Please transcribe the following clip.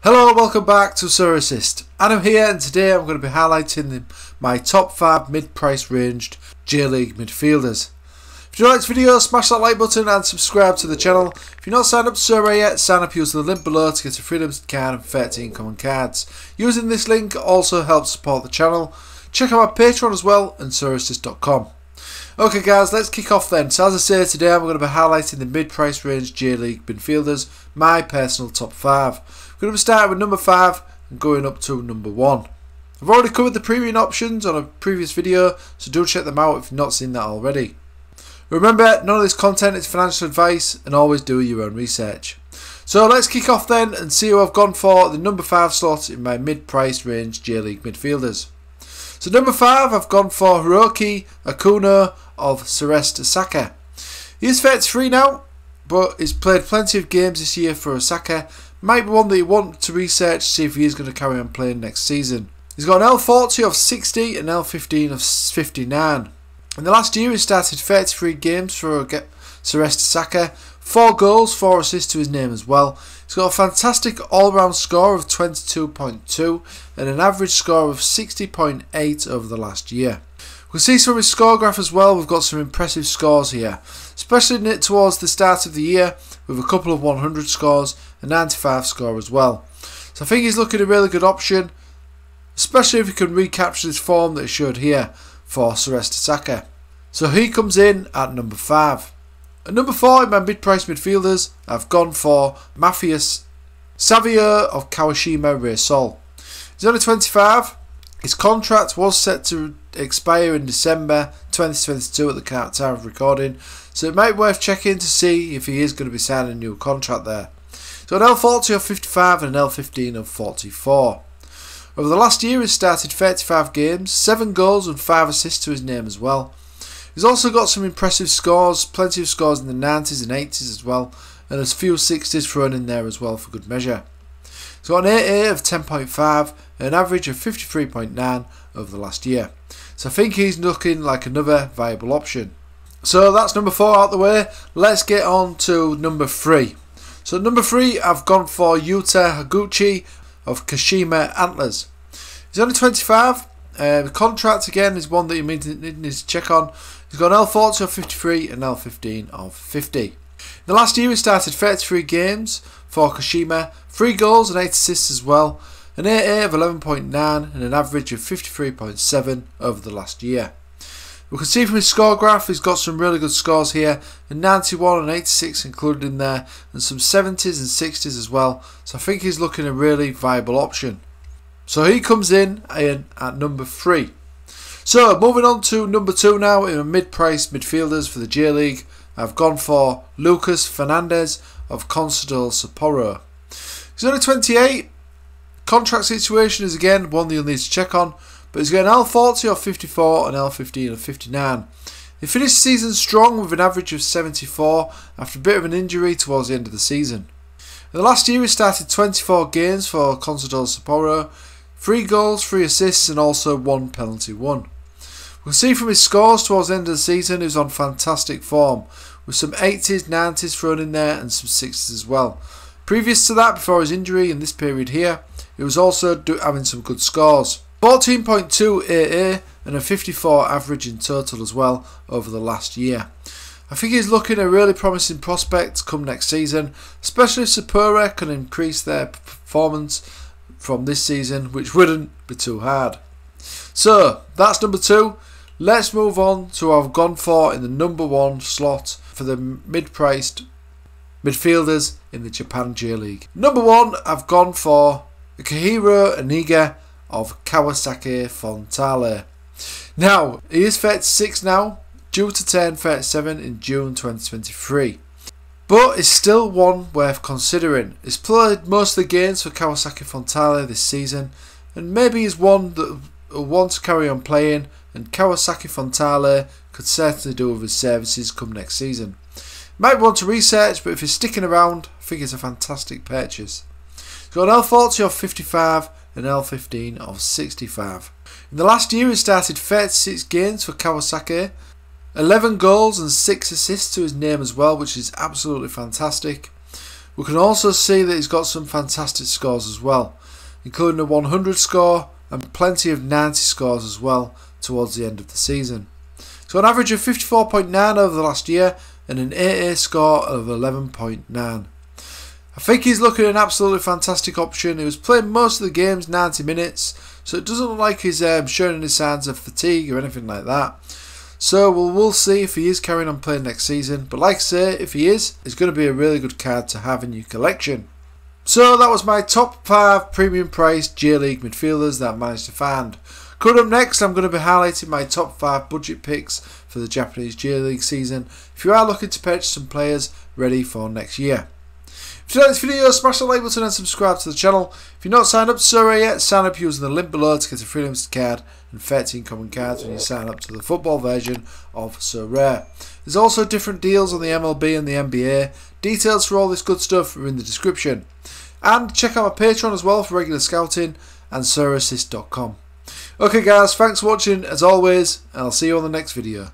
Hello, welcome back to Sorare. Adam here, and today I'm going to be highlighting my top 5 mid-price ranged J-League midfielders. If you like this video, smash that like button and subscribe to the channel. If you're not signed up to Sorare yet, sign up using the link below to get a free limited card and 13 common cards. Using this link also helps support the channel. Check out my Patreon as well and sorare.com. Okay guys, let's kick off then. So as I say, today I'm going to be highlighting the mid-price range J-League midfielders, my personal top 5. We're going to be starting with number 5 and going up to number 1. I've already covered the premium options on a previous video, so do check them out if you've not seen that already. Remember, none of this content is financial advice and always do your own research. So let's kick off then and see who I've gone for the number 5 slot in my mid-price range J-League midfielders. So number 5, I've gone for Hiroki Akuno of Sorare. He is 33 now, but he's played plenty of games this year for Osaka. Might be one that you want to research to see if he is going to carry on playing next season. He's got an L40 of 60 and L15 of 59. In the last year he started 33 games for Sorare, 4 goals, 4 assists to his name as well. He's got a fantastic all-round score of 22.2 and an average score of 60.8 over the last year. We can see from his score graph as well, we've got some impressive scores here, especially towards the start of the year with a couple of 100 scores, a 95 score as well. So I think he's looking a really good option, especially if he can recapture this form that he showed here for Sorare. So he comes in at number 5. At number 4 in my mid-price midfielders, I've gone for Matthias Xavier of Kawashima Reysol. He's only 25. His contract was set to expire in December 2022 at the time of recording, so it might be worth checking to see if he is going to be signing a new contract there. So an L40 of 55 and an L15 of 44. Over the last year he's started 35 games, 7 goals and 5 assists to his name as well. He's also got some impressive scores, plenty of scores in the 90s and 80s as well, and a few 60s thrown in there as well for good measure. He's got an AA of 10.5 and an average of 53.9 over the last year. So I think he's looking like another viable option. So that's number 4 out the way. Let's get on to number 3. So at number 3 I've gone for Yuta Higuchi of Kashima Antlers. He's only 25. The contract again is one that you need to check on. He's got an L40 of 53 and L15 of 50. In the last year he started 33 games for Kashima, 3 goals and 8 assists as well, an AA of 11.9 and an average of 53.7 over the last year. We can see from his score graph he's got some really good scores here, a 91 and 86 included in there, and some 70s and 60s as well, so I think he's looking a really viable option. So he comes in at number 3. So moving on to number 2 now in a mid-price midfielders for the J-League, I've gone for Lucas Fernandez of Consadole Sapporo. He's only 28. Contract situation is again one that you'll need to check on, but he's got an L40 of 54 and L15 of 59. He finished the season strong with an average of 74 after a bit of an injury towards the end of the season. In the last year he started 24 games for Consadole Sapporo, 3 goals, 3 assists and also 1 penalty won. We can see from his scores towards the end of the season he was on fantastic form, with some 80s, 90s thrown in there and some 60s as well. Previous to that, before his injury in this period here, he was also having some good scores. 14.2 AA and a 54 average in total as well over the last year. I think he's looking a really promising prospect come next season, especially if Sapporo can increase their performance from this season, which wouldn't be too hard. So that's number 2. Let's move on to what I've gone for in the number 1 slot for the mid-priced midfielders in the Japan J-League. Number 1, I've gone for Akihiro Oniga of Kawasaki Frontale. Now, he is 36 now, due to turn 37 in June 2023. But is still one worth considering. He's played most of the games for Kawasaki Frontale this season, and maybe he's one that will want to carry on playing, and Kawasaki Frontale could certainly do with his services come next season. Might want to research, but if he's sticking around, I think it's a fantastic purchase. He's got an L40 of 55 and L15 of 65. In the last year he started 36 games for Kawasaki, 11 goals and 6 assists to his name as well, which is absolutely fantastic. We can also see that he's got some fantastic scores as well, including a 100 score and plenty of 90 scores as well towards the end of the season. So an average of 54.9 over the last year and an AA score of 11.9. I think he's looking an absolutely fantastic option. He was playing most of the games 90 minutes, so it doesn't look like he's showing any signs of fatigue or anything like that. So we'll see if he is carrying on playing next season, but like I say, if he is, it's going to be a really good card to have in your collection. So that was my top 5 premium priced J-League midfielders that I managed to find. Coming up next, I'm going to be highlighting my top 5 budget picks for the Japanese J-League season if you are looking to purchase some players ready for next year. If you like this video, smash the like button and subscribe to the channel. If you're not signed up to Sorare yet, sign up using the link below to get a free limited card and 13 common cards when you sign up to the football version of Sorare. There's also different deals on the MLB and the NBA. Details for all this good stuff are in the description. And check out my Patreon as well for regular scouting and SorareAssist.com. Okay guys, thanks for watching as always, and I'll see you on the next video.